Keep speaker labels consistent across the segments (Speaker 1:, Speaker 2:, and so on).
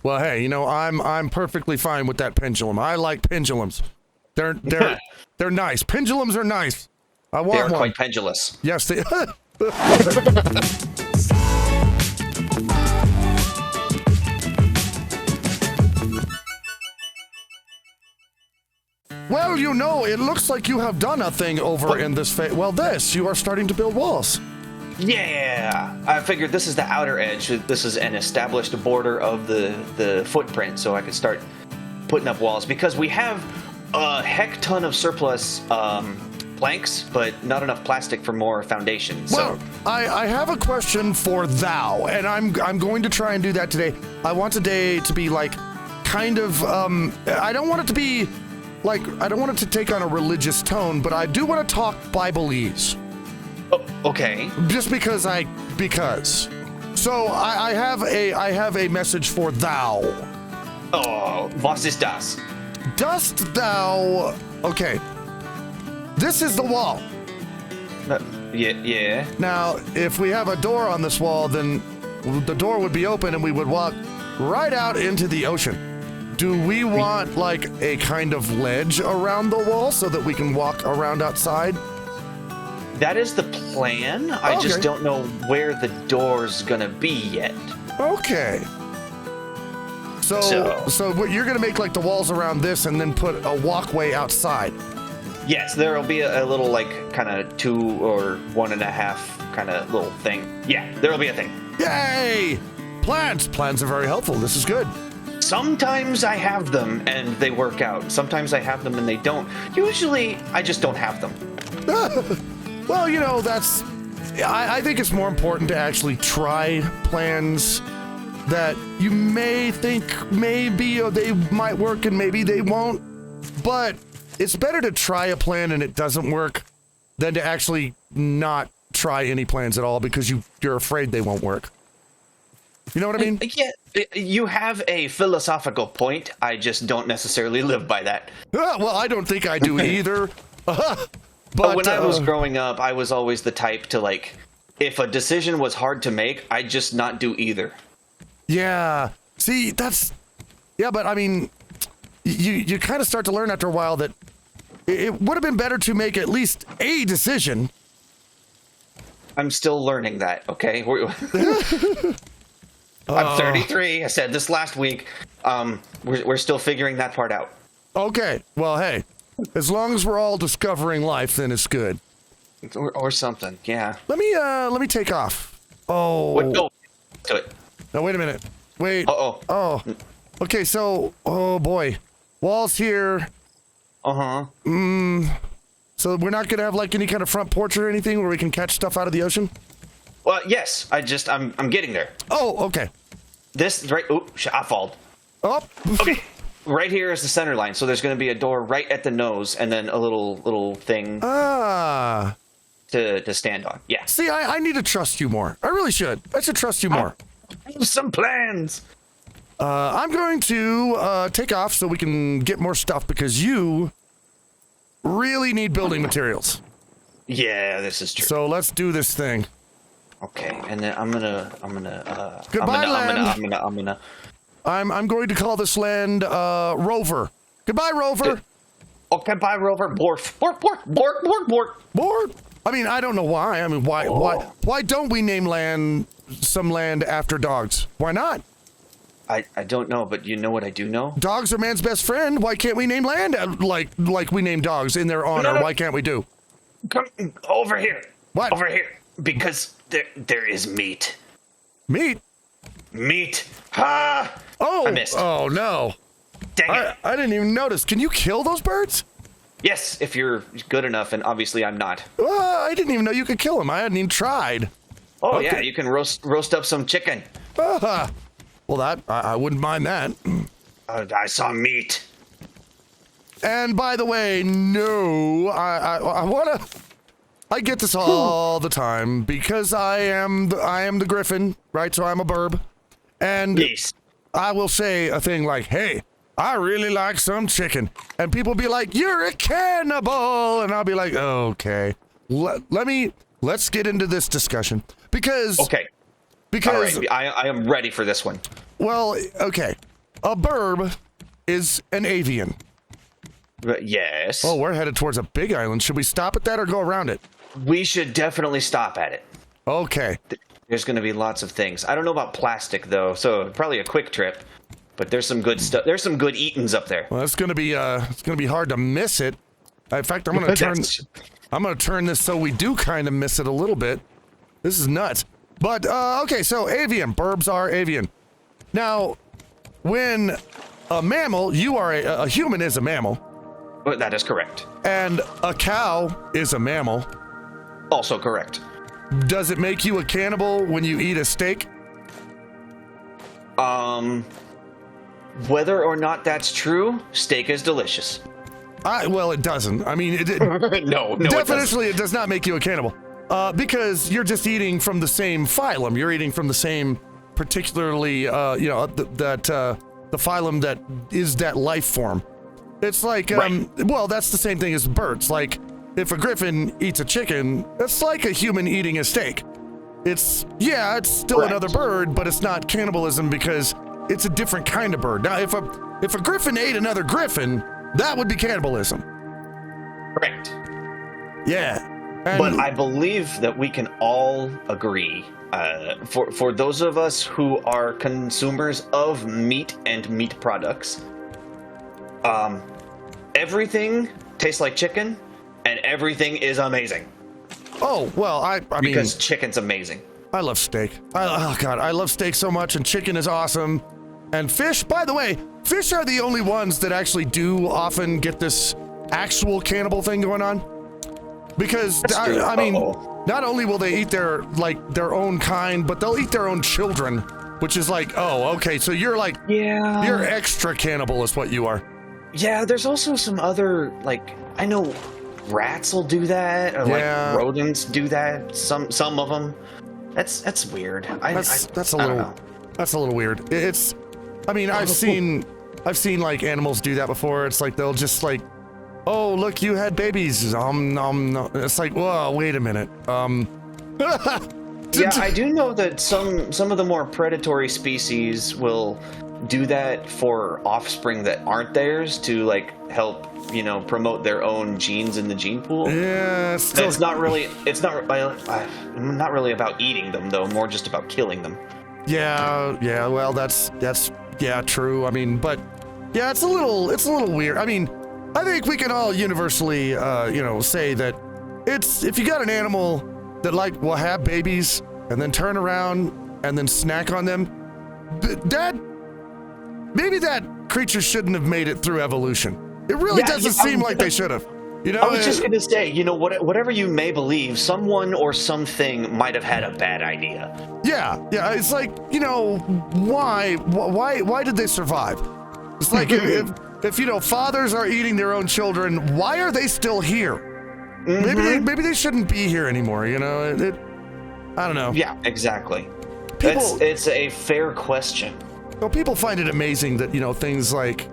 Speaker 1: Well, hey, I'm perfectly fine with that pendulum. I like pendulums. They're they're nice. Pendulums are nice. I want
Speaker 2: They're
Speaker 1: one.
Speaker 2: quite pendulous.
Speaker 1: Yes, they. Well, it looks like you have done a thing over in this phase. Well, you are starting to build walls.
Speaker 2: Yeah, I figured this is the outer edge. This is an established border of the footprint, so I could start putting up walls. Because we have a heck ton of surplus planks, but not enough plastic for more foundation. So.
Speaker 1: Well, I have a question for thou, and I'm going to try and do that today. I want today to be like, kind of, I don't want it to be like, I don't want it to take on a religious tone, but I do want to talk Bibleese.
Speaker 2: Oh, okay.
Speaker 1: Just because. So I have a message for thou.
Speaker 2: Oh, was ist das?
Speaker 1: Dost thou? Okay. This is the wall.
Speaker 2: Yeah.
Speaker 1: Now, if we have a door on this wall, then the door would be open and we would walk right out into the ocean. Do we want like a kind of ledge around the wall so that we can walk around outside?
Speaker 2: That is the plan. I just don't know where the door's gonna be yet.
Speaker 1: Okay. So what, you're gonna make like the walls around this and then put a walkway outside.
Speaker 2: Yes, there'll be a little like kind of 2 or 1.5 kind of little thing. Yeah, there'll be a thing.
Speaker 1: Yay! Plans are very helpful. This is good.
Speaker 2: Sometimes I have them and they work out. Sometimes I have them and they don't. Usually I just don't have them.
Speaker 1: Well, that's... I think it's more important to actually try plans that you may think maybe they might work and maybe they won't. But it's better to try a plan and it doesn't work than to actually not try any plans at all because you're afraid they won't work. You know what I mean?
Speaker 2: Yeah, you have a philosophical point. I just don't necessarily live by that.
Speaker 1: Well, I don't think I do either.
Speaker 2: But when I was growing up, I was always the type to like, if a decision was hard to make, I'd just not do either.
Speaker 1: Yeah. See, but I mean, you kind of start to learn after a while that it would have been better to make at least a decision.
Speaker 2: I'm still learning that, okay? I'm 33. I said this last week. We're still figuring that part out.
Speaker 1: Okay. Well, hey, as long as we're all discovering life, then it's good.
Speaker 2: Or something. Yeah.
Speaker 1: Let me take off. Oh.
Speaker 2: What? No. Do it.
Speaker 1: No, wait a minute. Wait.
Speaker 2: Uh-oh.
Speaker 1: Oh. Okay. So, oh boy, walls here.
Speaker 2: Uh-huh.
Speaker 1: So we're not gonna have like any kind of front porch or anything where we can catch stuff out of the ocean?
Speaker 2: Well, yes. I'm getting there.
Speaker 1: Oh, okay.
Speaker 2: This right. Ooh, I fall.
Speaker 1: Oh.
Speaker 2: Okay. Right here is the center line, so there's going to be a door right at the nose, and then a little thing to stand on. Yeah.
Speaker 1: See, I need to trust you more. I really should. I should trust you more.
Speaker 2: I have some plans.
Speaker 1: I'm going to take off so we can get more stuff because you really need building materials.
Speaker 2: Yeah, this is true.
Speaker 1: So let's do this thing.
Speaker 2: Okay, and then I'm gonna.
Speaker 1: Goodbye, land. I'm going to call this land Rover. Goodbye, Rover.
Speaker 2: Okay, bye, Rover. Borf. Bork, bork, bork, bork, bork.
Speaker 1: Bork. I mean, I don't know why. I mean, why don't we name some land after dogs? Why not?
Speaker 2: I don't know, but you know what I do know?
Speaker 1: Dogs are man's best friend. Why can't we name land like we name dogs in their honor? No. Why can't we do?
Speaker 2: Come over here.
Speaker 1: What?
Speaker 2: Over here. Because there is meat.
Speaker 1: Meat?
Speaker 2: Meat. Ha!
Speaker 1: Oh!
Speaker 2: I missed.
Speaker 1: Oh, no.
Speaker 2: Dang it.
Speaker 1: I didn't even notice. Can you kill those birds?
Speaker 2: Yes, if you're good enough, and obviously I'm not.
Speaker 1: I didn't even know you could kill them. I hadn't even tried.
Speaker 2: Oh, okay. Yeah, you can roast up some chicken.
Speaker 1: Well, that I wouldn't mind that.
Speaker 2: I saw meat.
Speaker 1: And by the way, no, I want to... I get this all the time because I am the Gryphon, right? So I'm a Burb. And
Speaker 2: yes.
Speaker 1: I will say a thing like, hey, I really like some chicken. And people be like, you're a cannibal. And I'll be like, okay, let's get into this discussion because...
Speaker 2: Okay.
Speaker 1: Because...
Speaker 2: All right, I am ready for this one.
Speaker 1: Well, okay. a burb is an avian.
Speaker 2: Yes.
Speaker 1: Oh, we're headed towards a big island. Should we stop at that or go around it?
Speaker 2: We should definitely stop at it.
Speaker 1: Okay.
Speaker 2: There's going to be lots of things. I don't know about plastic though, so probably a quick trip. But there's some good stuff. There's some good eatins up there.
Speaker 1: Well, it's gonna be hard to miss it. In fact, I'm gonna turn this so we do kind of miss it a little bit. This is nuts. But okay, so avian. Burbs are avian. Now, when a mammal, you are a human is a mammal.
Speaker 2: Well, that is correct.
Speaker 1: And a cow is a mammal.
Speaker 2: Also correct.
Speaker 1: Does it make you a cannibal when you eat a steak?
Speaker 2: Whether or not that's true, steak is delicious.
Speaker 1: Well, it doesn't. I mean,
Speaker 2: no,
Speaker 1: definitely it does not make you a cannibal. Because you're just eating from the same phylum. You're eating from the same, particularly, the phylum that is that life form. It's like,
Speaker 2: right.
Speaker 1: Well, that's the same thing as birds. Like, if a griffin eats a chicken, it's like a human eating a steak. It's still
Speaker 2: Correct.
Speaker 1: another bird, but it's not cannibalism because it's a different kind of bird. Now, if a griffin ate another griffin, that would be cannibalism.
Speaker 2: Correct.
Speaker 1: Yeah.
Speaker 2: But I believe that we can all agree, for those of us who are consumers of meat and meat products, everything tastes like chicken, and everything is amazing.
Speaker 1: Oh, well, I mean...
Speaker 2: Because chicken's amazing.
Speaker 1: I love steak. I love steak so much, and chicken is awesome. And fish, by the way, fish are the only ones that actually do often get this actual cannibal thing going on. Because, I mean, not only will they eat their own kind, but they'll eat their own children, which is like, oh, okay, so you're like, you're extra cannibal is what you are.
Speaker 2: Yeah, there's also some other, I know rats will do that, or rodents do that, some of them. That's weird.
Speaker 1: That's a little weird. I've seen like animals do that before. It's like they'll just like, oh look, you had babies. No. It's like, whoa, wait a minute.
Speaker 2: Yeah, I do know that some of the more predatory species will do that for offspring that aren't theirs to help promote their own genes in the gene pool.
Speaker 1: Yeah,
Speaker 2: it's not really about eating them though, more just about killing them.
Speaker 1: Yeah, well that's true. I mean, but yeah, it's a little weird. I mean, I think we can all universally say that if you got an animal that will have babies and then turn around and then snack on them, maybe that creature shouldn't have made it through evolution. It really doesn't seem like they should have.
Speaker 2: I was just gonna say, whatever you may believe, someone or something might have had a bad idea.
Speaker 1: Yeah. It's like, why did they survive? It's like if fathers are eating their own children, why are they still here? Mm-hmm. Maybe they shouldn't be here anymore. I don't know.
Speaker 2: Yeah, exactly. It's a fair question.
Speaker 1: Well, people find it amazing that things like.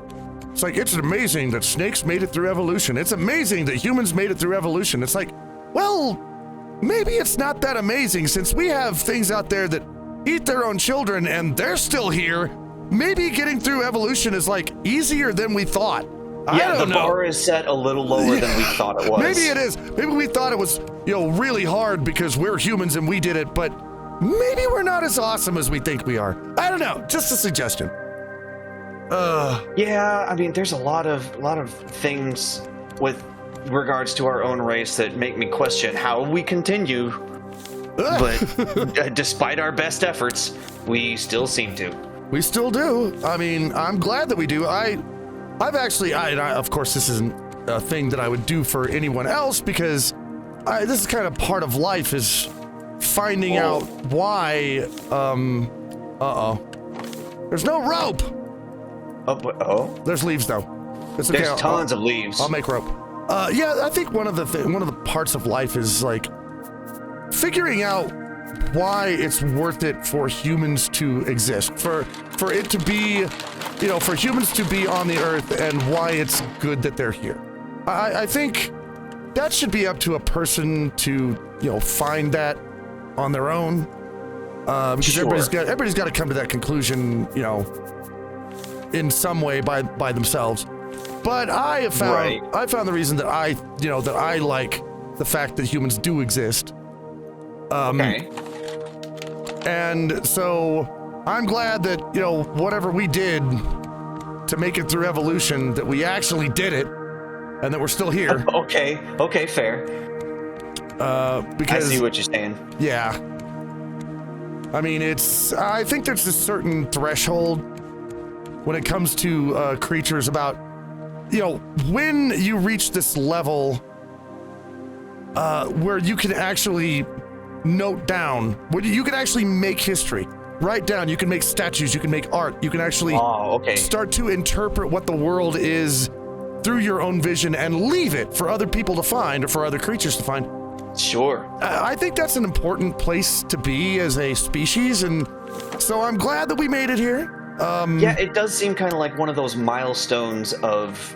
Speaker 1: It's like, it's amazing that snakes made it through evolution. It's amazing that humans made it through evolution. It's like, well, maybe it's not that amazing since we have things out there that eat their own children and they're still here. Maybe getting through evolution is easier than we thought.
Speaker 2: Yeah, the bar is set a little lower than we thought it was.
Speaker 1: Maybe it is. Maybe we thought it was, really hard because we're humans and we did it, but maybe we're not as awesome as we think we are. I don't know. Just a suggestion.
Speaker 2: Yeah, I mean, there's a lot of things with regards to our own race that make me question how we continue. But despite our best efforts, we still seem to.
Speaker 1: We still do. I mean, I'm glad that we do. Of course, this isn't a thing that I would do for anyone else because this is kind of part of life is finding out why. There's no rope. There's leaves though. It's okay.
Speaker 2: There's tons of leaves.
Speaker 1: I'll make rope. I think one of the parts of life is figuring out why it's worth it for humans to exist, for it to be, for humans to be on the earth, and why it's good that they're here. I think that should be up to a person to find that on their own, because everybody's got to come to that conclusion, in some way by themselves. But I have found I found the reason that I like the fact that humans do exist.
Speaker 2: Okay.
Speaker 1: And so I'm glad that, whatever we did to make it through evolution, that we actually did it, and that we're still here.
Speaker 2: Okay, fair.
Speaker 1: Because
Speaker 2: I see what you're saying.
Speaker 1: Yeah. I mean, I think there's a certain threshold when it comes to creatures about, when you reach this level where you can actually note down, where you can actually make history. Write down, you can make statues, you can make art, you can actually start to interpret what the world is through your own vision and leave it for other people to find or for other creatures to find.
Speaker 2: Sure.
Speaker 1: I think that's an important place to be as a species, and so I'm glad that we made it here.
Speaker 2: Yeah, it does seem kind of like one of those milestones of,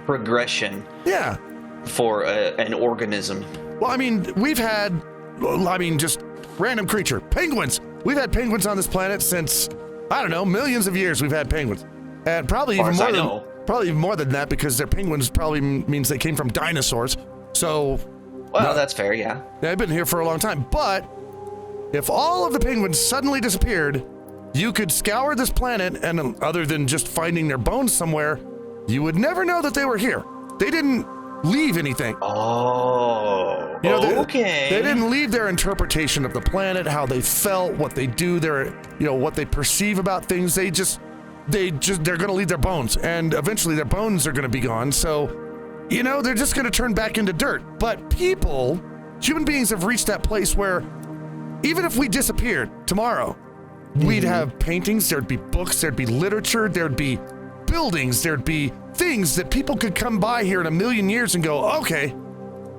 Speaker 2: progression.
Speaker 1: Yeah.
Speaker 2: For an organism.
Speaker 1: Well, I mean, just random creature. Penguins! We've had penguins on this planet since, I don't know, millions of years we've had penguins. And probably even more than that, because their penguins probably means they came from dinosaurs. So...
Speaker 2: Well, that's fair, yeah.
Speaker 1: They've been here for a long time. But if all of the penguins suddenly disappeared, you could scour this planet, and other than just finding their bones somewhere, you would never know that they were here. They didn't leave anything.
Speaker 2: Oh,
Speaker 1: okay. They didn't leave their interpretation of the planet, how they felt, what they do, what they perceive about things. They're going to leave their bones, and eventually their bones are going to be gone. So, they're just going to turn back into dirt. But human beings have reached that place where even if we disappeared tomorrow, we'd have paintings, there'd be books, there'd be literature, there'd be buildings, there'd be things that people could come by here in a million years and go, okay.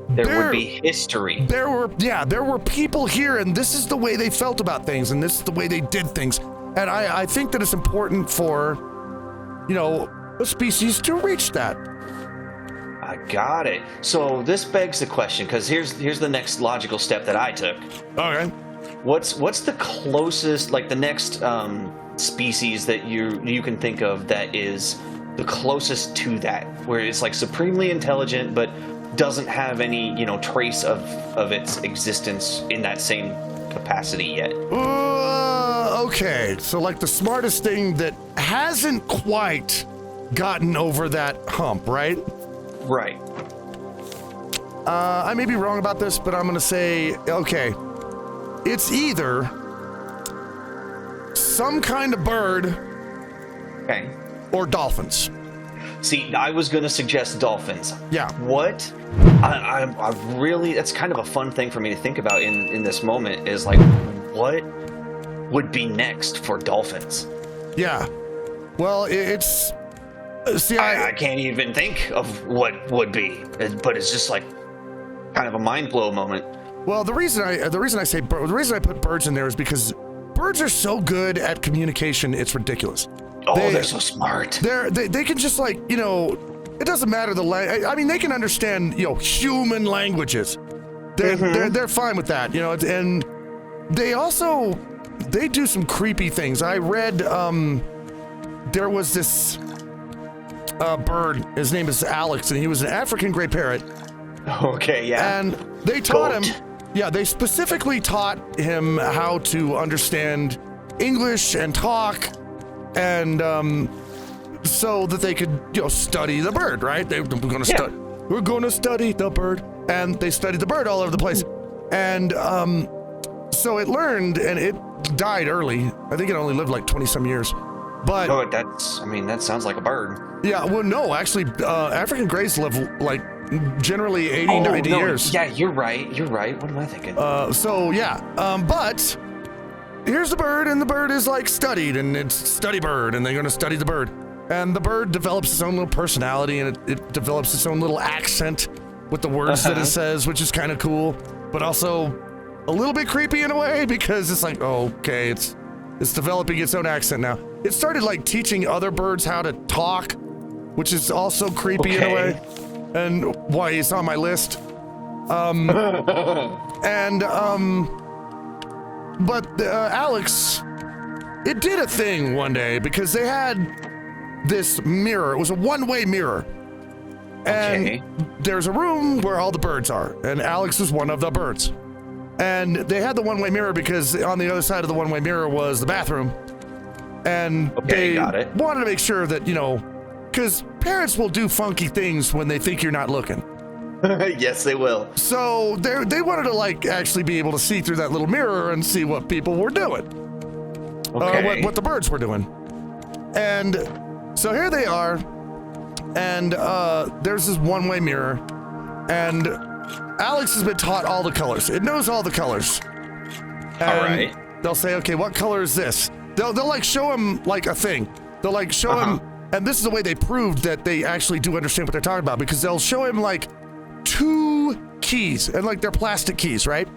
Speaker 2: There would be history.
Speaker 1: There were people here, and this is the way they felt about things, and this is the way they did things. And I think that it's important for, a species to reach that.
Speaker 2: I got it. So this begs the question, because here's the next logical step that I took.
Speaker 1: Okay.
Speaker 2: What's the closest, like the next species that you can think of that is the closest to that, where it's like supremely intelligent but doesn't have any trace of its existence in that same capacity yet?
Speaker 1: Okay, so like the smartest thing that hasn't quite gotten over that hump, right?
Speaker 2: Right.
Speaker 1: I may be wrong about this, but I'm gonna say, okay, it's either some kind of bird,
Speaker 2: okay,
Speaker 1: or dolphins.
Speaker 2: See, I was going to suggest dolphins.
Speaker 1: Yeah.
Speaker 2: What? I really, that's kind of a fun thing for me to think about in this moment is like, what would be next for dolphins?
Speaker 1: Yeah. Well, it's... See,
Speaker 2: I can't even think of what would be, but it's just like kind of a mind blow moment.
Speaker 1: Well, the reason I put birds in there is because birds are so good at communication, it's ridiculous.
Speaker 2: Oh, they're so smart.
Speaker 1: They can just it doesn't matter the language. I mean, they can understand, human languages. They're fine with that, and they do some creepy things. I read, there was this bird, his name is Alex, and he was an African gray parrot.
Speaker 2: Okay, yeah.
Speaker 1: And they taught him, they specifically taught him how to understand English and talk, and so that they could, study the bird, right? We're going to study the bird, and they studied the bird all over the place, and so it learned, and it died early. I think it only lived like 20 some years, but
Speaker 2: that sounds like a bird.
Speaker 1: Yeah, well, no, actually, African grays live like generally 80, 90 years.
Speaker 2: Yeah, you're right. What am I thinking?
Speaker 1: But here's the bird, and the bird is like studied, and it's study bird, and they're going to study the bird. And the bird develops its own little personality, and it develops its own little accent with the words that it says, which is kind of cool, but also a little bit creepy in a way, because it's like, okay, it's developing its own accent now. It started like teaching other birds how to talk, which is also creepy in a way, and why it's on my list. But Alex it did a thing one day because they had this mirror. It was a one-way mirror. And there's a room where all the birds are, and Alex is one of the birds. And they had the one-way mirror because on the other side of the one-way mirror was the bathroom. And they wanted to make sure that, you know, because parents will do funky things when they think you're not looking.
Speaker 2: Yes, they will.
Speaker 1: So they wanted to, like, actually be able to see through that little mirror and see what people were doing. What the birds were doing. And so here they are, and there's this one-way mirror, and Alex has been taught all the colors. It knows all the colors. And
Speaker 2: all right.
Speaker 1: They'll say, okay, what color is this? They'll like show him like a thing. They'll like show him, and this is the way they proved that they actually do understand what they're talking about, because they'll show him like 2 keys, and like they're plastic keys, right?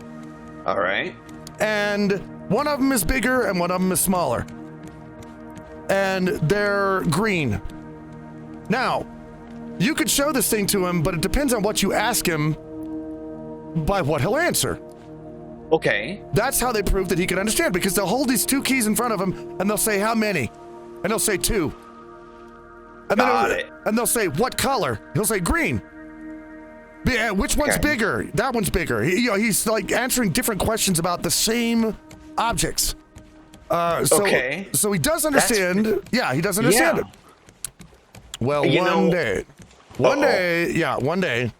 Speaker 2: All right.
Speaker 1: And one of them is bigger and one of them is smaller. And they're green. Now, you could show this thing to him, but it depends on what you ask him by what he'll answer.
Speaker 2: Okay.
Speaker 1: That's how they prove that he can understand, because they'll hold these 2 keys in front of him and they'll say, how many? And he'll say 2. And then they'll say, what color? He'll say green. Which one's bigger? That one's bigger. He's like answering different questions about the same objects. So he does understand. He does understand it. Well, one day,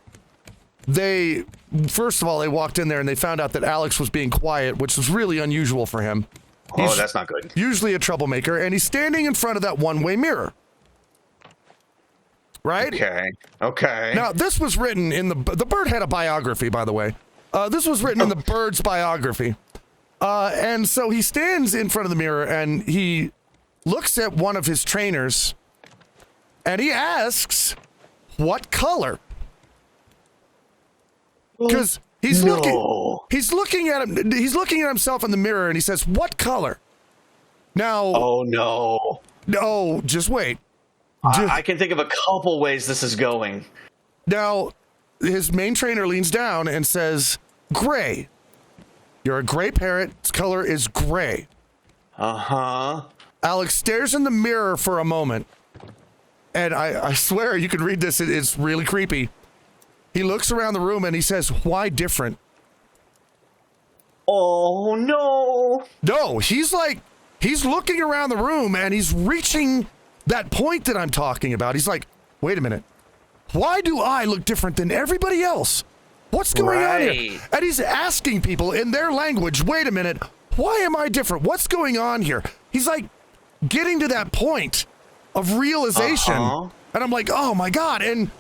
Speaker 1: they, first of all, they walked in there and they found out that Alex was being quiet, which was really unusual for him.
Speaker 2: Oh, that's not good.
Speaker 1: Usually a troublemaker, and he's standing in front of that one-way mirror. Right?
Speaker 2: Okay.
Speaker 1: Now, this was written in the bird had a biography, by the way. This was written in the bird's biography. And so he stands in front of the mirror and he looks at one of his trainers and he asks, what color? Because he's looking at himself in the mirror and he says, what color? Now, no, just wait.
Speaker 2: I can think of a couple ways this is going.
Speaker 1: Now, his main trainer leans down and says, gray. You're a gray parrot. Its color is gray. Alex stares in the mirror for a moment. And I swear you can read this. It's really creepy. He looks around the room and he says, why different?
Speaker 2: Oh, no.
Speaker 1: No, he's looking around the room and he's reaching that point that I'm talking about. He's like, wait a minute. Why do I look different than everybody else? What's going on here? And he's asking people in their language, wait a minute, why am I different? What's going on here? He's like getting to that point of realization. And I'm like, oh my God. And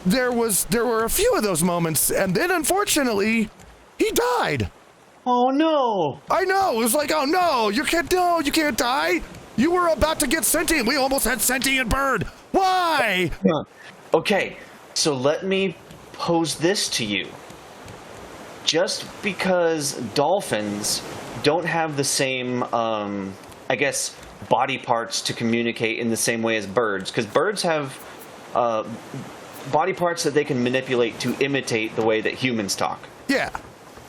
Speaker 1: there were a few of those moments. And then unfortunately, he died.
Speaker 2: Oh no.
Speaker 1: I know. It was like, oh no, you can't die. You were about to get sentient. We almost had sentient bird. Why?
Speaker 2: Okay, so let me pose this to you. Just because dolphins don't have the same, I guess, body parts to communicate in the same way as birds, because birds have body parts that they can manipulate to imitate the way that humans talk.
Speaker 1: Yeah.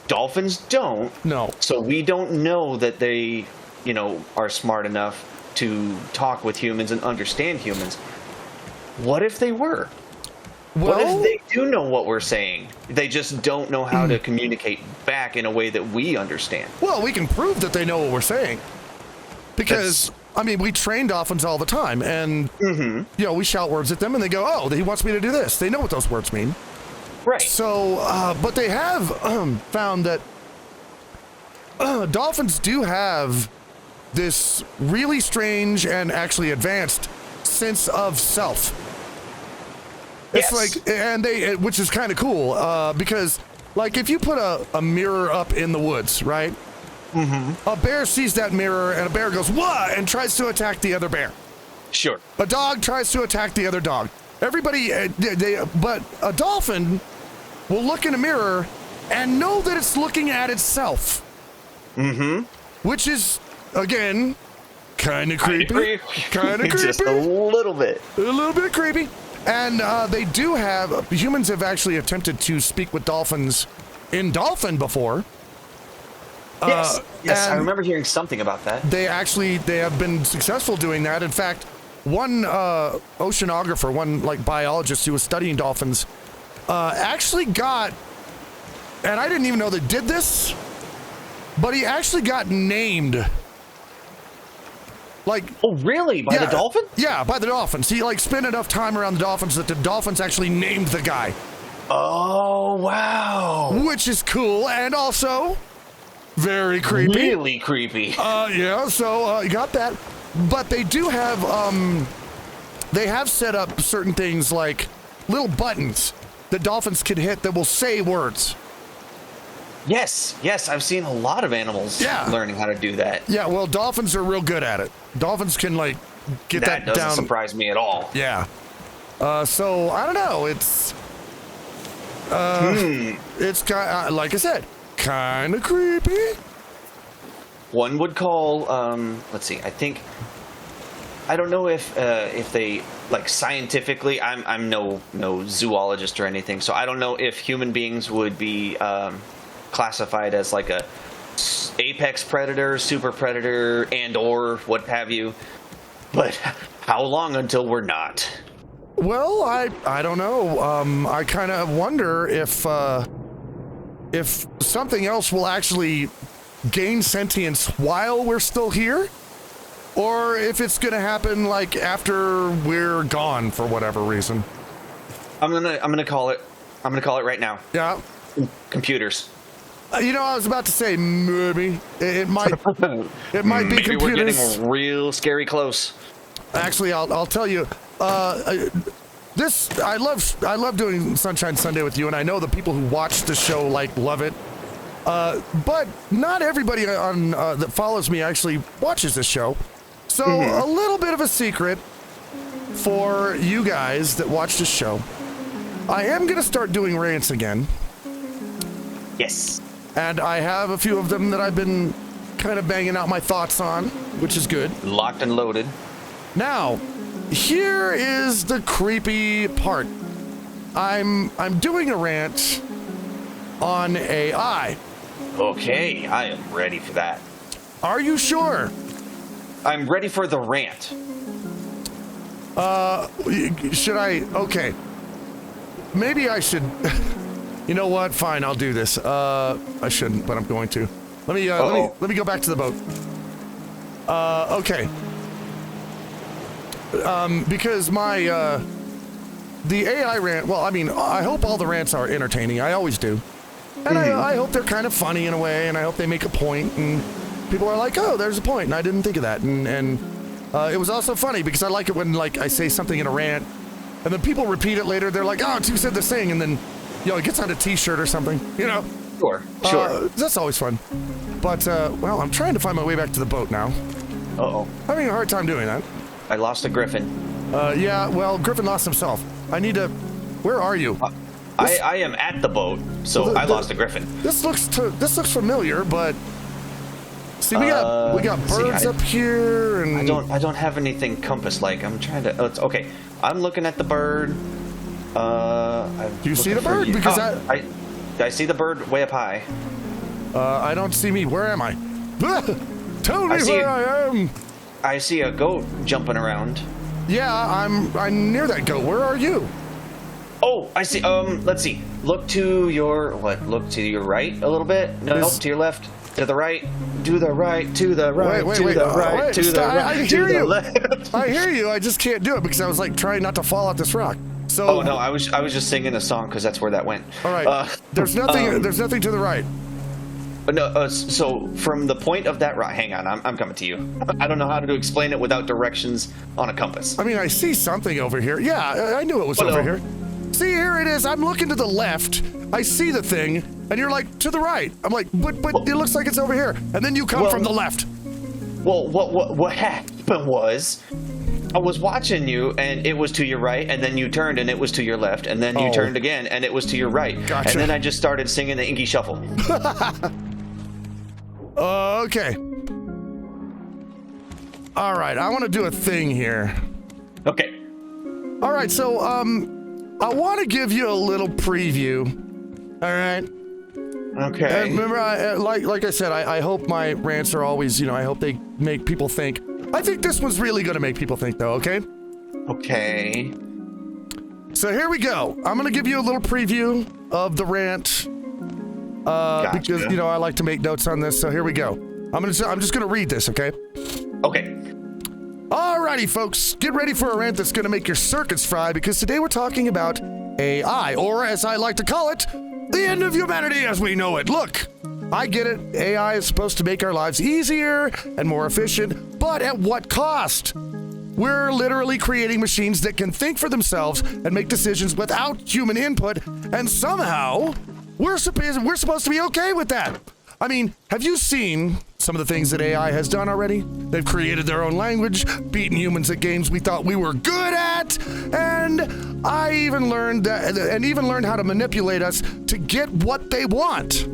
Speaker 2: Dolphins don't.
Speaker 1: No.
Speaker 2: So we don't know that they, are smart enough to talk with humans and understand humans. What if they were? What if they do know what we're saying? They just don't know how to communicate back in a way that we understand.
Speaker 1: Well, we can prove that they know what we're saying. Because, we train dolphins all the time. And, we shout words at them and they go, oh, he wants me to do this. They know what those words mean.
Speaker 2: Right.
Speaker 1: So, but they have found that dolphins do have this really strange and actually advanced sense of self. It's which is kind of cool, because like if you put a mirror up in the woods, right? A bear sees that mirror and a bear goes, what? And tries to attack the other bear.
Speaker 2: Sure.
Speaker 1: A dog tries to attack the other dog. Everybody, but a dolphin will look in a mirror and know that it's looking at itself. Which is, again, kind of creepy. Kind of creepy.
Speaker 2: Just a little bit.
Speaker 1: A little bit creepy. And humans have actually attempted to speak with dolphins in dolphin before.
Speaker 2: Yes, I
Speaker 1: and
Speaker 2: remember hearing something about that.
Speaker 1: they have been successful doing that. In fact, one oceanographer, one like biologist who was studying dolphins, actually got, and I didn't even know they did this, but he actually got named. Like,
Speaker 2: oh, really? By the dolphin?
Speaker 1: Yeah, by the dolphins. He like spent enough time around the dolphins that the dolphins actually named the guy.
Speaker 2: Oh, wow.
Speaker 1: Which is cool, and also very creepy.
Speaker 2: Really creepy.
Speaker 1: Yeah, so you got that. But they do have, they have set up certain things like little buttons that dolphins can hit that will say words.
Speaker 2: Yes, I've seen a lot of animals learning how to do that.
Speaker 1: Yeah, well, dolphins are real good at it. Dolphins can, like, get that down.
Speaker 2: That doesn't surprise me at all.
Speaker 1: Yeah. So, I don't know, it's... It's kind, like I said, kind of creepy.
Speaker 2: One would call, let's see, I don't know if they, like, scientifically, I'm no zoologist or anything, so I don't know if human beings would be classified as like a apex predator, super predator, and or what have you. But how long until we're not?
Speaker 1: Well, I don't know. I kind of wonder if something else will actually gain sentience while we're still here, or if it's gonna happen like after we're gone for whatever reason.
Speaker 2: I'm gonna call it. I'm gonna call it right now.
Speaker 1: Yeah.
Speaker 2: Computers.
Speaker 1: You know, I was about to say maybe it might be
Speaker 2: maybe
Speaker 1: computers.
Speaker 2: We're getting real scary close.
Speaker 1: Actually, I'll tell you. This I love doing Sunshine Sunday with you, and I know the people who watch the show like love it. But not everybody on that follows me actually watches this show. So a little bit of a secret for you guys that watch this show. I am gonna start doing rants again.
Speaker 2: Yes.
Speaker 1: And I have a few of them that I've been kind of banging out my thoughts on, which is good.
Speaker 2: Locked and loaded.
Speaker 1: Now, here is the creepy part. I'm doing a rant on AI.
Speaker 2: Okay, I am ready for that.
Speaker 1: Are you sure?
Speaker 2: I'm ready for the rant.
Speaker 1: Should I? Okay. Maybe I should. You know what? Fine, I'll do this. I shouldn't, but I'm going to. Let me go back to the boat. Okay. Because my the AI rant. Well, I mean, I hope all the rants are entertaining. I always do, and I hope they're kind of funny in a way, and I hope they make a point, and people are like, "Oh, there's a point," and I didn't think of that, and it was also funny because I like it when like I say something in a rant, and then people repeat it later. They're like, "Oh, you said this thing," and then it gets on a T-shirt or something, you know.
Speaker 2: Sure.
Speaker 1: That's always fun. But well, I'm trying to find my way back to the boat now. Having a hard time doing that.
Speaker 2: I lost a Gryphon.
Speaker 1: Yeah, well, Gryphon lost himself. I need to... Where are you?
Speaker 2: I am at the boat, so I lost a Gryphon.
Speaker 1: This looks familiar, but... See, we got birds up here, and...
Speaker 2: I don't have anything compass-like. I'm trying to... Oh, it's okay. I'm looking at the bird.
Speaker 1: Do you see the bird? Because
Speaker 2: I see the bird way up high.
Speaker 1: I don't see me. Where am I? Tell me where I am!
Speaker 2: I see a goat jumping around.
Speaker 1: Yeah, I'm near that goat. Where are you?
Speaker 2: Oh, I see. Let's see. Look to your Look to your right a little bit. No, to your left. To the right. To the right. To the right.
Speaker 1: Wait,
Speaker 2: to the right. To the right.
Speaker 1: I hear you.
Speaker 2: Left.
Speaker 1: I hear you. I just can't do it because I was like trying not to fall off this rock. So.
Speaker 2: Oh no, I was just singing a song because that's where that went.
Speaker 1: All right. There's nothing. There's nothing to the right.
Speaker 2: No, so from the point of that rock, hang on, I'm coming to you. I don't know how to explain it without directions on a compass.
Speaker 1: I mean, I see something over here. Yeah, I knew it was over here. See, here it is. I'm looking to the left. I see the thing, and you're like, to the right. I'm like, but it looks like it's over here. And then you come from the left.
Speaker 2: Well, what happened was, I was watching you, and it was to your right, and then you turned, and it was to your left, and then you turned again, and it was to your right.
Speaker 1: Gotcha.
Speaker 2: And then I just started singing the Inky Shuffle.
Speaker 1: Okay. All right, I want to do a thing here.
Speaker 2: Okay.
Speaker 1: All right, so I want to give you a little preview. All right.
Speaker 2: Okay.
Speaker 1: And remember, like I said, I hope my rants are always, I hope they make people think. I think this one's really going to make people think, though, okay?
Speaker 2: Okay.
Speaker 1: So here we go. I'm going to give you a little preview of the rant.
Speaker 2: Gotcha.
Speaker 1: Because, I like to make notes on this, so here we go. I'm just going to read this, okay?
Speaker 2: Okay.
Speaker 1: Alrighty, folks. Get ready for a rant that's going to make your circuits fry, because today we're talking about AI, or as I like to call it, the end of humanity as we know it. Look, I get it. AI is supposed to make our lives easier and more efficient, but at what cost? We're literally creating machines that can think for themselves and make decisions without human input, and somehow we're supposed to be okay with that. I mean, have you seen some of the things that AI has done already? They've created their own language, beaten humans at games we thought we were good at, and I even learned how to manipulate us to get what they want.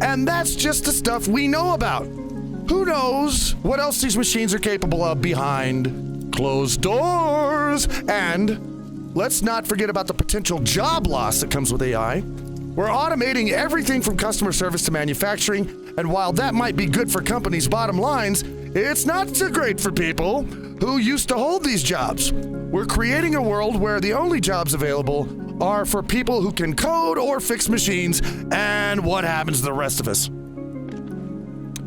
Speaker 1: And that's just the stuff we know about. Who knows what else these machines are capable of behind closed doors? And let's not forget about the potential job loss that comes with AI. We're automating everything from customer service to manufacturing, and while that might be good for companies' bottom lines, it's not so great for people who used to hold these jobs. We're creating a world where the only jobs available are for people who can code or fix machines, and what happens to the rest of us?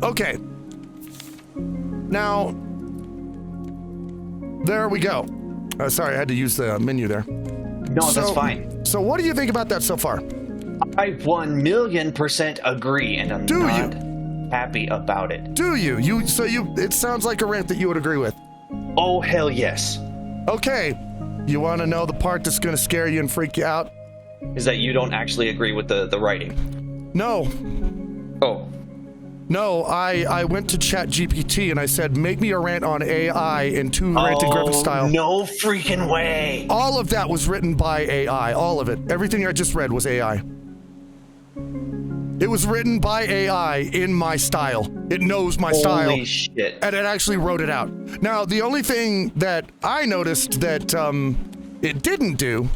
Speaker 1: Okay. Now, there we go. Sorry, I had to use the menu there.
Speaker 2: No, that's fine.
Speaker 1: So what do you think about that so far?
Speaker 2: I 1,000,000% agree, and I'm not happy about it.
Speaker 1: Do you? It sounds like a rant that you would agree with.
Speaker 2: Oh, hell yes.
Speaker 1: Okay. You want to know the part that's going to scare you and freak you out?
Speaker 2: Is that you don't actually agree with the writing?
Speaker 1: No.
Speaker 2: Oh.
Speaker 1: No, I went to ChatGPT and I said, make me a rant on AI in Ranting Gryphon style.
Speaker 2: No freaking way.
Speaker 1: All of that was written by AI. All of it. Everything I just read was AI. It was written by AI in my style. It knows my style.
Speaker 2: Holy shit.
Speaker 1: And it actually wrote it out. Now, the only thing that I noticed that it didn't do,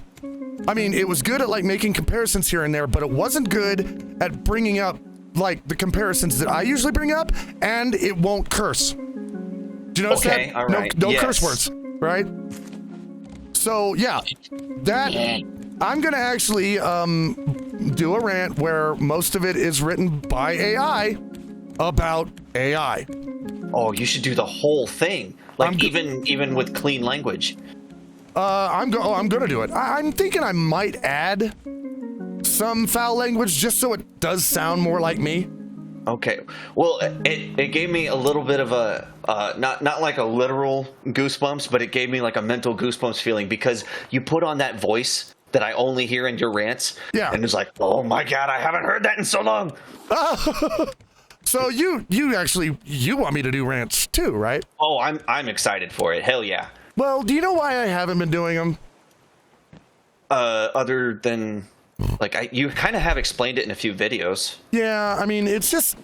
Speaker 1: I mean, it was good at like making comparisons here and there, but it wasn't good at bringing up like the comparisons that I usually bring up, and it won't curse. Do you notice that?
Speaker 2: All right.
Speaker 1: No curse words, right? So yeah, that I'm gonna actually do a rant where most of it is written by AI about AI.
Speaker 2: Oh, you should do the whole thing, like even with clean language.
Speaker 1: I'm gonna do it. I'm thinking I might add some foul language just so it does sound more like me.
Speaker 2: Okay. Well, it gave me a little bit of a not like a literal goosebumps, but it gave me like a mental goosebumps feeling because you put on that voice that I only hear in your rants.
Speaker 1: Yeah.
Speaker 2: And it's like, oh my God, I haven't heard that in so long.
Speaker 1: So you want me to do rants too, right?
Speaker 2: Oh, I'm excited for it. Hell yeah.
Speaker 1: Well, do you know why I haven't been doing them?
Speaker 2: Other than like you kind of have explained it in a few videos.
Speaker 1: Yeah, I mean, it just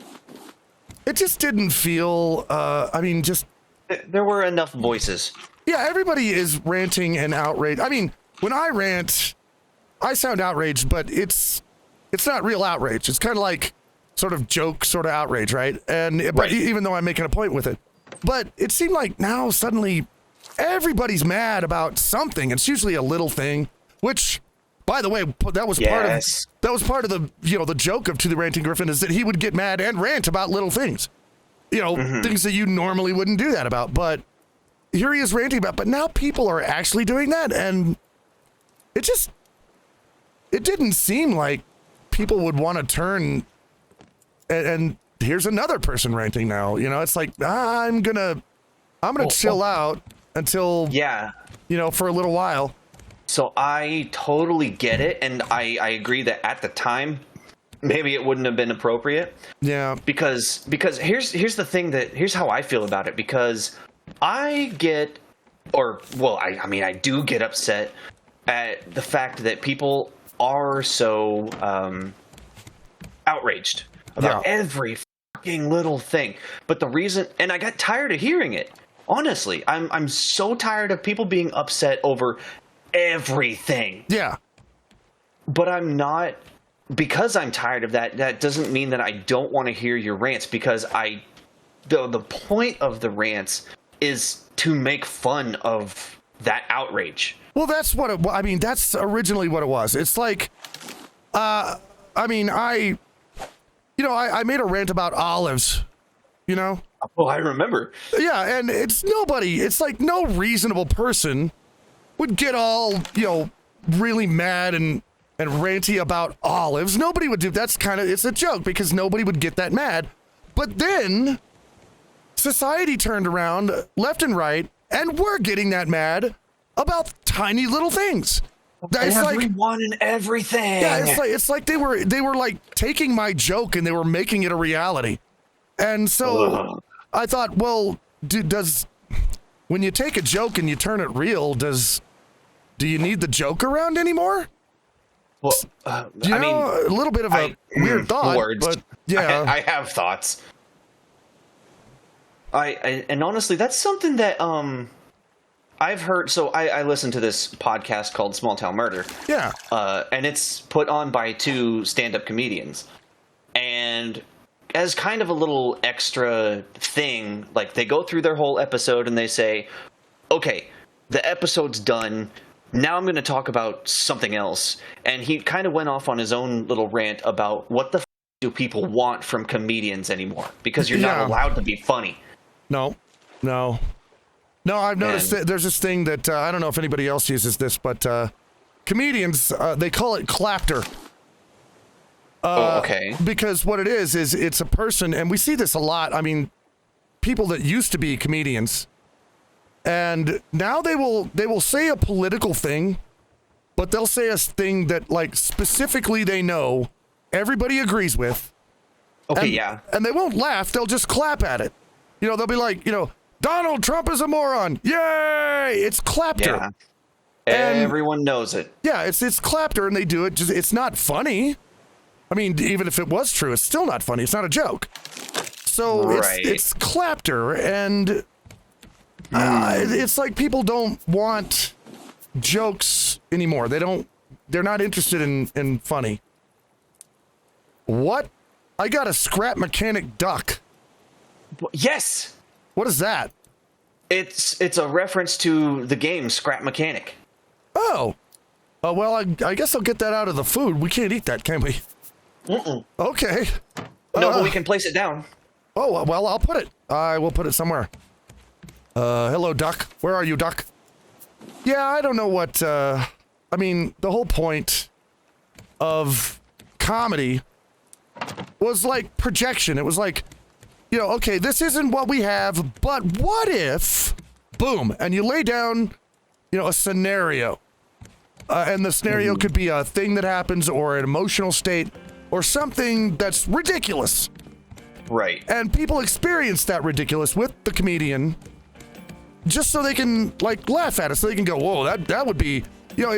Speaker 1: didn't feel.
Speaker 2: There were enough voices.
Speaker 1: Yeah, everybody is ranting and outraged. I mean, when I rant, I sound outraged, but it's not real outrage. It's kind of like sort of joke, sort of outrage, right? But even though I'm making a point with it, but it seemed like now suddenly everybody's mad about something. It's usually a little thing, which, by the way, that was part of the the joke of To the Ranting Gryphon is that he would get mad and rant about little things, things that you normally wouldn't do that about. But here he is ranting about. But now people are actually doing that, and it didn't seem like people would want to turn. And here's another person ranting now. It's like I'm gonna chill out until for a little while.
Speaker 2: So I totally get it, and I agree that at the time, maybe it wouldn't have been appropriate.
Speaker 1: Yeah.
Speaker 2: Because here's the thing here's how I feel about it. Because I get, I do get upset at the fact that people are so outraged about every fucking little thing. But the reason, and I got tired of hearing it. Honestly, I'm so tired of people being upset over everything.
Speaker 1: Yeah.
Speaker 2: But I'm not because I'm tired of that, that doesn't mean that I don't want to hear your rants, because the point of the rants is to make fun of that outrage.
Speaker 1: Well, that's what I mean, that's originally what it was. It's like, I made a rant about olives, you know?
Speaker 2: Oh, I remember.
Speaker 1: Yeah, and it's like no reasonable person would get all, really mad and ranty about olives. Nobody would do, it's a joke because nobody would get that mad. But then society turned around left and right, and we're getting that mad about tiny little things. It's
Speaker 2: Everyone and everything.
Speaker 1: Yeah, it's like they were like taking my joke and they were making it a reality. And so I thought, well, when you take a joke and you turn it real, do you need the joke around anymore?
Speaker 2: Well,
Speaker 1: a little bit of a weird thought,
Speaker 2: words.
Speaker 1: But yeah,
Speaker 2: I have thoughts. And honestly, that's something that I've heard. So I listen to this podcast called Small Town Murder.
Speaker 1: Yeah.
Speaker 2: And it's put on by two stand-up comedians. And as kind of a little extra thing, like they go through their whole episode and they say, okay, the episode's done. Now I'm going to talk about something else. And he kind of went off on his own little rant about what the do people want from comedians anymore? Because you're not allowed to be funny.
Speaker 1: No, I've noticed that there's this thing that I don't know if anybody else uses this, but comedians, they call it clapter.
Speaker 2: Okay.
Speaker 1: Because what it is it's a person, and we see this a lot. I mean, people that used to be comedians, and now they will say a political thing, but they'll say a thing that like specifically they know everybody agrees with.
Speaker 2: Okay,
Speaker 1: and they won't laugh. They'll just clap at it. They'll be like, Donald Trump is a moron. Yay! It's clapter.
Speaker 2: Yeah. Everyone knows it.
Speaker 1: Yeah, it's clapter, and they do it. It's not funny. I mean, even if it was true, it's still not funny. It's not a joke. So it's clapter, and it's like people don't want jokes anymore. They're not interested in funny. What? I got a scrap mechanic duck.
Speaker 2: Yes.
Speaker 1: What is that?
Speaker 2: It's a reference to the game Scrap Mechanic.
Speaker 1: Oh. Well, I guess I'll get that out of the food. We can't eat that, can we?
Speaker 2: Mm-mm.
Speaker 1: Okay.
Speaker 2: No, but we can place it down.
Speaker 1: Oh, well, I'll put it. I will put it somewhere. Hello, duck. Where are you, duck? Yeah, I don't know what, the whole point of comedy was like projection. It was like, okay, this isn't what we have, but what if, boom, and you lay down, a scenario. And the scenario could be a thing that happens or an emotional state or something that's ridiculous.
Speaker 2: Right.
Speaker 1: And people experience that ridiculous with the comedian just so they can, like, laugh at it, so they can go, whoa, that would be,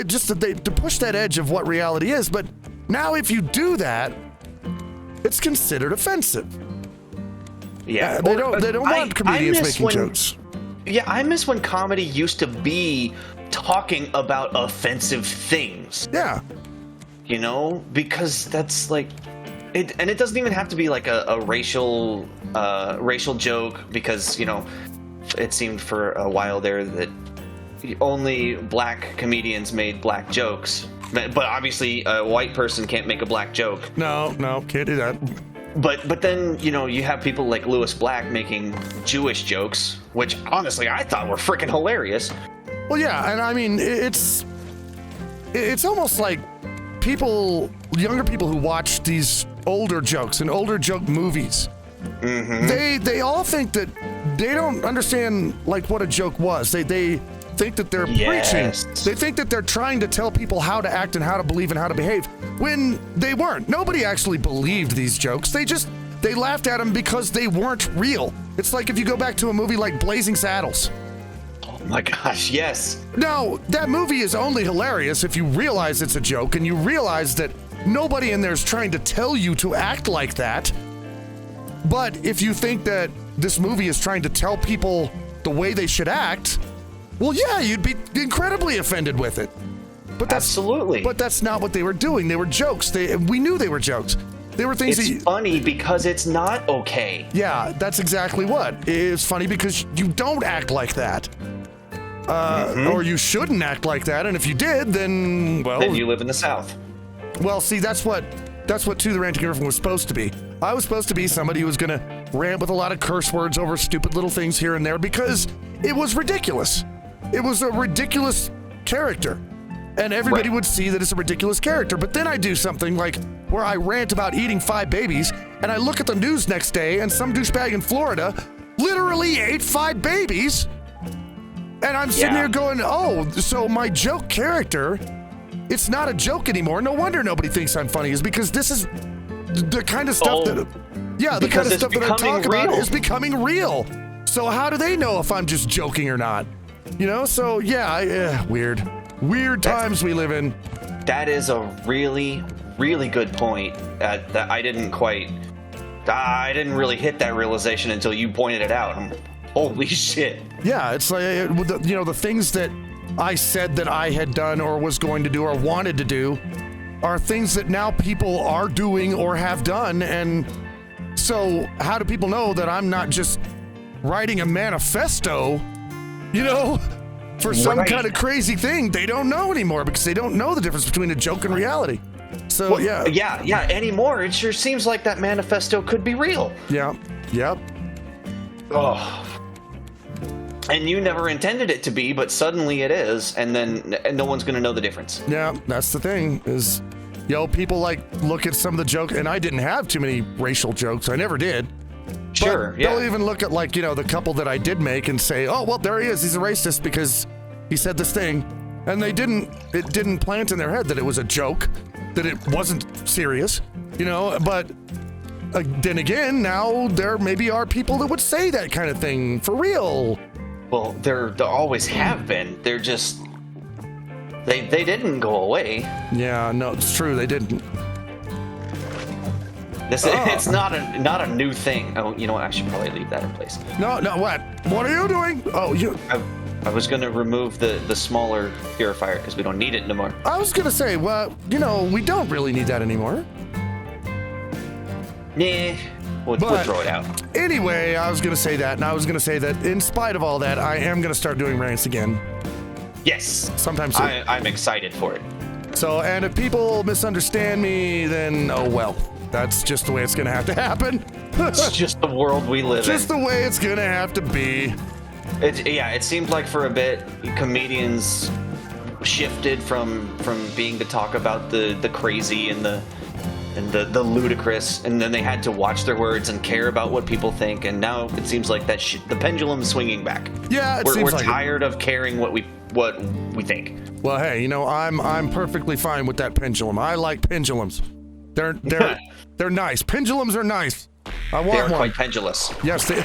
Speaker 1: just to push that edge of what reality is. But now if you do that, it's considered offensive.
Speaker 2: Yeah.
Speaker 1: They don't want comedians making jokes.
Speaker 2: Yeah, I miss when comedy used to be talking about offensive things.
Speaker 1: Yeah.
Speaker 2: Because that's like it, and it doesn't even have to be like a racial joke, because it seemed for a while there that only black comedians made black jokes, but obviously a white person can't make a black joke.
Speaker 1: No, can't do that.
Speaker 2: But then you have people like Lewis Black making Jewish jokes, which honestly I thought were freaking hilarious.
Speaker 1: Well, yeah, and I mean it's almost like younger people who watch these older jokes and older joke movies. Mm-hmm. They all think that they don't understand like what a joke was. They think that they're preaching. They think that they're trying to tell people how to act and how to believe and how to behave, when they weren't. Nobody actually believed these jokes. They laughed at them because they weren't real. It's like if you go back to a movie like Blazing Saddles.
Speaker 2: Oh my gosh, yes.
Speaker 1: Now, that movie is only hilarious if you realize it's a joke and you realize that nobody in there is trying to tell you to act like that. But if you think that this movie is trying to tell people the way they should act, well, yeah, you'd be incredibly offended with it.
Speaker 2: Absolutely.
Speaker 1: But that's not what they were doing. They were jokes. We knew they were jokes. They were things
Speaker 2: it's funny because it's not okay.
Speaker 1: Yeah, that's exactly what. It's funny because you don't act like that. Or you shouldn't act like that, and if you did, then, well...
Speaker 2: Then you live in the South.
Speaker 1: Well, see, that's what the Ranting Gryphon was supposed to be. I was supposed to be somebody who was going to rant with a lot of curse words over stupid little things here and there because it was ridiculous. It was a ridiculous character. And everybody would see that it's a ridiculous character. But then I do something like where I rant about eating 5 babies, and I look at the news next day, and some douchebag in Florida literally ate 5 babies. And I'm sitting here going, oh, so my joke character, it's not a joke anymore. No wonder nobody thinks I'm funny, is because this is the kind of stuff the kind of stuff that I talk about is becoming real. So how do they know if I'm just joking or not? You know, so weird times we live in.
Speaker 2: That is a really, really good point that I didn't really hit that realization until you pointed it out. Holy shit.
Speaker 1: Yeah, it's like, the things that I said that I had done or was going to do or wanted to do are things that now people are doing or have done. And so how do people know that I'm not just writing a manifesto, for some kind of crazy thing? They don't know anymore because they don't know the difference between a joke and reality. So,
Speaker 2: yeah, anymore. It sure seems like that manifesto could be real.
Speaker 1: Yeah, yep.
Speaker 2: Oh. And you never intended it to be, but suddenly it is, and then no one's going to know the difference.
Speaker 1: Yeah, that's the thing, is, people look at some of the jokes, and I didn't have too many racial jokes. I never did.
Speaker 2: Sure,
Speaker 1: but they'll even look at, the couple that I did make and say, oh, well, there he is. He's a racist because he said this thing. And it didn't plant in their head that it was a joke, that it wasn't serious, but then again, now there maybe are people that would say that kind of thing for real.
Speaker 2: Well, there always have been. They're just... They didn't go away.
Speaker 1: Yeah, no, it's true. They didn't.
Speaker 2: It's not a new thing. Oh, you know what? I should probably leave that in place.
Speaker 1: No, what? What are you doing? Oh,
Speaker 2: I was going to remove the smaller purifier because we don't need it anymore.
Speaker 1: I was going to say, well, we don't really need that anymore.
Speaker 2: Nah. We'll throw it out.
Speaker 1: Anyway, I was going to say that, and I was going to say that in spite of all that, I am going to start doing rants again.
Speaker 2: Yes.
Speaker 1: Sometime soon.
Speaker 2: I'm excited for it.
Speaker 1: So, and if people misunderstand me, then, oh well. That's just the way it's going to have to happen.
Speaker 2: It's just the world we live in.
Speaker 1: Just the way it's going to have to be.
Speaker 2: It seemed like for a bit, comedians shifted from being to talk about the crazy and the ludicrous, and then they had to watch their words and care about what people think, and now it seems like that the pendulum's swinging back.
Speaker 1: Yeah,
Speaker 2: we're tired of caring what we think.
Speaker 1: Well, hey, I'm perfectly fine with that pendulum. I like pendulums. They're nice. Pendulums are nice. I want one.
Speaker 2: They are quite pendulous.
Speaker 1: Yes, they